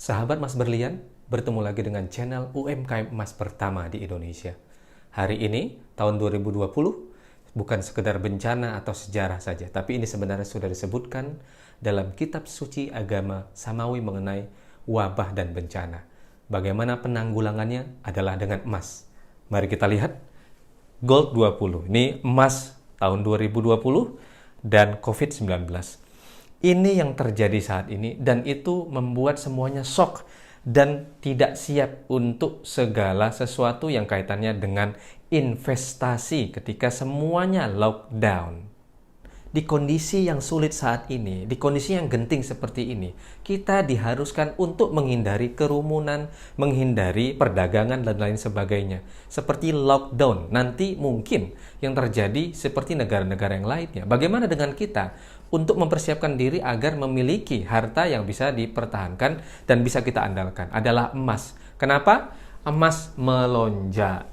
Sahabat Mas Berlian, bertemu lagi dengan channel UMKM Emas pertama di Indonesia. Hari ini, tahun 2020, bukan sekedar bencana atau sejarah saja, tapi ini sebenarnya sudah disebutkan dalam kitab suci agama Samawi mengenai wabah dan bencana. Bagaimana penanggulangannya adalah dengan emas. Mari kita lihat Gold 20. Ini emas tahun 2020 dan COVID-19. Ini yang terjadi saat ini dan itu membuat semuanya shock dan tidak siap untuk segala sesuatu yang kaitannya dengan investasi ketika semuanya lockdown. Di kondisi yang sulit saat ini, di kondisi yang genting seperti ini, kita diharuskan untuk menghindari kerumunan, menghindari perdagangan dan lain sebagainya. Seperti lockdown, nanti mungkin yang terjadi seperti negara-negara yang lainnya. Bagaimana dengan kita untuk mempersiapkan diri agar memiliki harta yang bisa dipertahankan dan bisa kita andalkan? Adalah emas. Kenapa? Emas melonjak.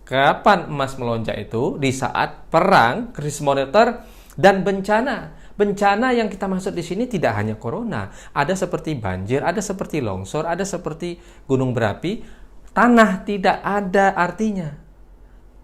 Kapan emas melonjak itu? Di saat perang, krisis moneter, dan bencana. Bencana yang kita maksud di sini tidak hanya corona, ada seperti banjir, ada seperti longsor, ada seperti gunung berapi. Tanah tidak ada artinya.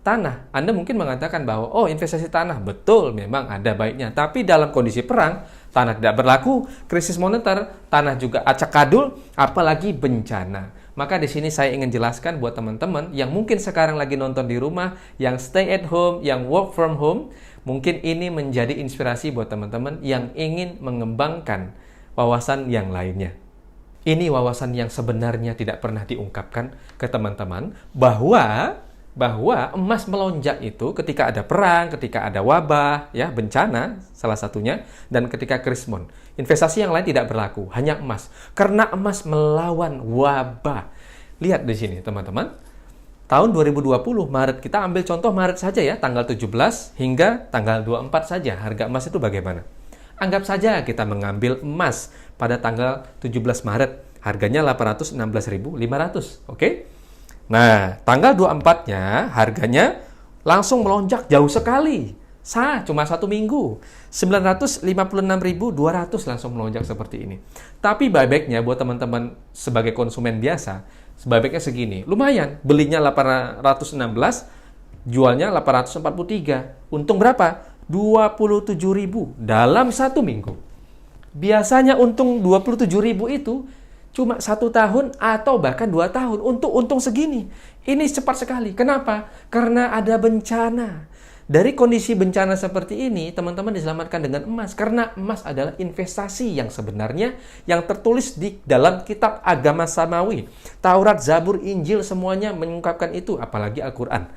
Tanah, Anda mungkin mengatakan bahwa investasi tanah betul memang ada baiknya, tapi dalam kondisi perang, tanah tidak berlaku, krisis moneter, tanah juga acak-adul, apalagi bencana. Maka di sini saya ingin jelaskan buat teman-teman yang mungkin sekarang lagi nonton di rumah, yang stay at home, yang work from home, mungkin ini menjadi inspirasi buat teman-teman yang ingin mengembangkan wawasan yang lainnya. Ini wawasan yang sebenarnya tidak pernah diungkapkan ke teman-teman bahwa emas melonjak itu ketika ada perang, ketika ada wabah, ya bencana salah satunya, dan ketika krismon. Investasi yang lain tidak berlaku, hanya emas. Karena emas melawan wabah. Lihat di sini teman-teman. Tahun 2020 Maret, kita ambil contoh Maret saja ya, tanggal 17 hingga tanggal 24 saja. Harga emas itu bagaimana? Anggap saja kita mengambil emas pada tanggal 17 Maret. Harganya 816.500, oke? Nah, tanggal 24-nya harganya langsung melonjak jauh sekali. Cuma satu minggu. 956.200 langsung melonjak seperti ini. Tapi buyback-nya buat teman-teman sebagai konsumen biasa, buyback-nya segini. Lumayan, belinya 816, jualnya 843. Untung berapa? 27.000 dalam satu minggu. Biasanya untung 27.000 itu cuma 1 tahun atau bahkan 2 tahun untuk untung segini. Ini cepat sekali. Kenapa? Karena ada bencana. Dari kondisi bencana seperti ini, teman-teman diselamatkan dengan emas. Karena emas adalah investasi yang sebenarnya yang tertulis di dalam kitab agama Samawi. Taurat, Zabur, Injil, semuanya mengungkapkan itu. Apalagi Al-Quran.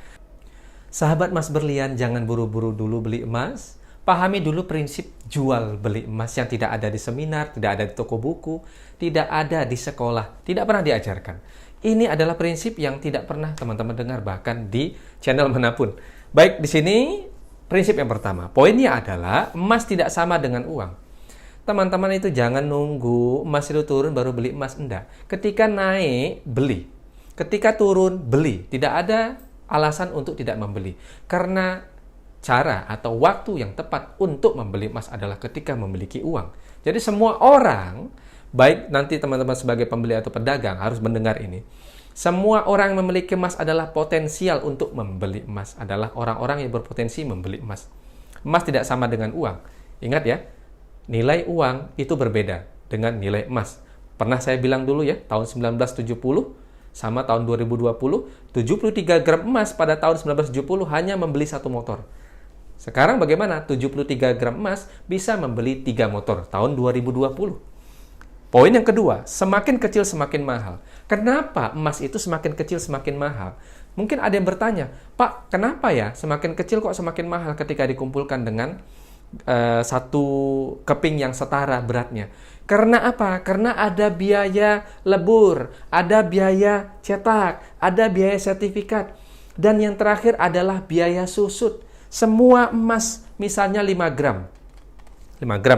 Sahabat Mas Berlian, jangan buru-buru dulu beli emas. Pahami dulu prinsip jual beli emas yang tidak ada di seminar, tidak ada di toko buku, tidak ada di sekolah, tidak pernah diajarkan. Ini adalah prinsip yang tidak pernah teman-teman dengar bahkan di channel manapun. Baik, di sini prinsip yang pertama. Poinnya adalah emas tidak sama dengan uang. Teman-teman itu jangan nunggu emas itu turun baru beli emas, enggak. Ketika naik, beli. Ketika turun, beli. Tidak ada alasan untuk tidak membeli. Karena cara atau waktu yang tepat untuk membeli emas adalah ketika memiliki uang. Jadi semua orang, baik nanti teman-teman sebagai pembeli atau pedagang harus mendengar ini. Semua orang yang memiliki emas adalah potensial untuk membeli emas, adalah orang-orang yang berpotensi membeli emas. Emas tidak sama dengan uang. Ingat ya, nilai uang itu berbeda dengan nilai emas. Pernah saya bilang dulu ya, tahun 1970 sama tahun 2020, 73 gram emas pada tahun 1970 hanya membeli 1 motor. Sekarang bagaimana? 73 gram emas bisa membeli 3 motor tahun 2020. Poin yang kedua, semakin kecil semakin mahal. Kenapa emas itu semakin kecil semakin mahal? Mungkin ada yang bertanya, Pak, kenapa ya semakin kecil kok semakin mahal ketika dikumpulkan dengan satu keping yang setara beratnya? Karena apa? Karena ada biaya lebur, ada biaya cetak, ada biaya sertifikat, dan yang terakhir adalah biaya susut. Semua emas, misalnya 5 gram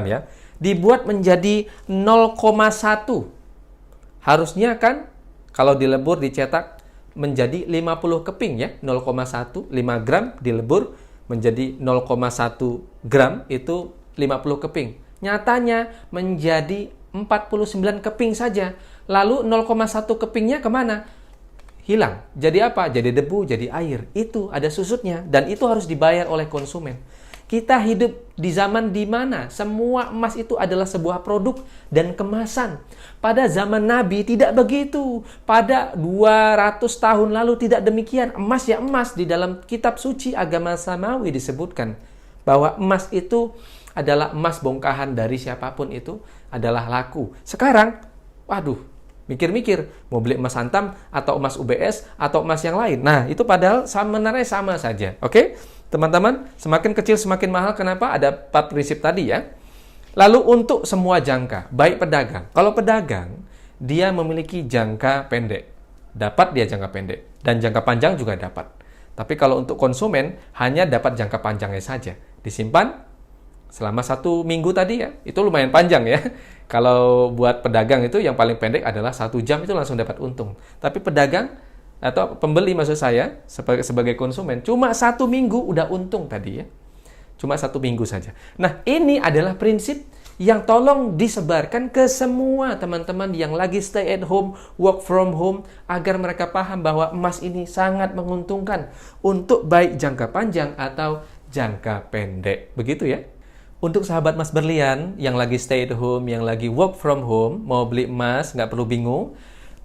ya, dibuat menjadi 0,1. Harusnya kan kalau dilebur dicetak menjadi 50 keping ya, 0,1, 5 gram dilebur menjadi 0,1 gram itu 50 keping. Nyatanya menjadi 49 keping saja. Lalu 0,1 kepingnya kemana? Hilang. Jadi apa? Jadi debu, jadi air. Itu ada susutnya. Dan itu harus dibayar oleh konsumen. Kita hidup di zaman di mana semua emas itu adalah sebuah produk dan kemasan. Pada zaman Nabi tidak begitu. Pada 200 tahun lalu tidak demikian. Emas ya emas. Di dalam kitab suci agama Samawi disebutkan bahwa emas itu adalah emas bongkahan dari siapapun itu adalah laku. Sekarang, waduh, mikir-mikir mau beli emas Antam atau emas UBS atau emas yang lain. Nah, itu padahal sebenarnya sama saja. Oke? Teman-teman, semakin kecil semakin mahal. Kenapa? Ada 4 prinsip tadi ya. Lalu untuk semua jangka, baik pedagang. Kalau pedagang, dia memiliki jangka pendek. Dapat dia jangka pendek. Dan jangka panjang juga dapat. Tapi kalau untuk konsumen, hanya dapat jangka panjangnya saja. Disimpan selama 1 minggu tadi ya. Itu lumayan panjang ya. Kalau buat pedagang itu yang paling pendek adalah 1 jam itu langsung dapat untung. Tapi pedagang atau pembeli maksud saya sebagai konsumen cuma 1 minggu udah untung tadi ya. Cuma 1 minggu saja. Nah, ini adalah prinsip yang tolong disebarkan ke semua teman-teman yang lagi stay at home, work from home, agar mereka paham bahwa emas ini sangat menguntungkan untuk baik jangka panjang atau jangka pendek. Begitu ya. Untuk sahabat Mas Berlian yang lagi stay at home, yang lagi work from home, mau beli emas, nggak perlu bingung.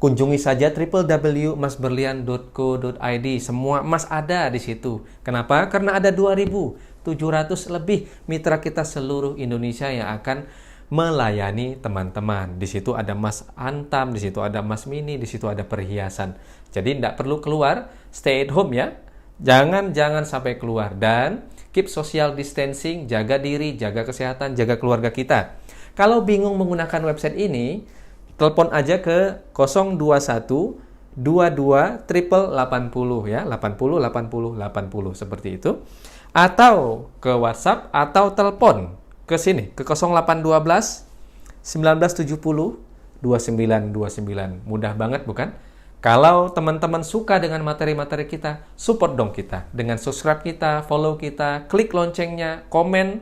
Kunjungi saja www.masberlian.co.id. Semua emas ada di situ. Kenapa? Karena ada 2.700 lebih mitra kita seluruh Indonesia yang akan melayani teman-teman. Di situ ada emas Antam, di situ ada emas mini, di situ ada perhiasan. Jadi tidak perlu keluar, stay at home ya. Jangan sampai keluar. Dan keep social distancing, jaga diri, jaga kesehatan, jaga keluarga kita. Kalau bingung menggunakan website ini, telepon aja ke 021 22 triple 80 ya, 80 80 80 seperti itu. Atau ke WhatsApp atau telepon ke sini ke 0812 1970 2929. Mudah banget bukan? Kalau teman-teman suka dengan materi-materi kita, support dong kita dengan subscribe kita, follow kita, klik loncengnya, komen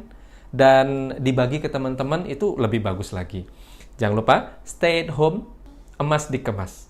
dan dibagi ke teman-teman, itu lebih bagus lagi. Jangan lupa, stay at home, emas dikemas.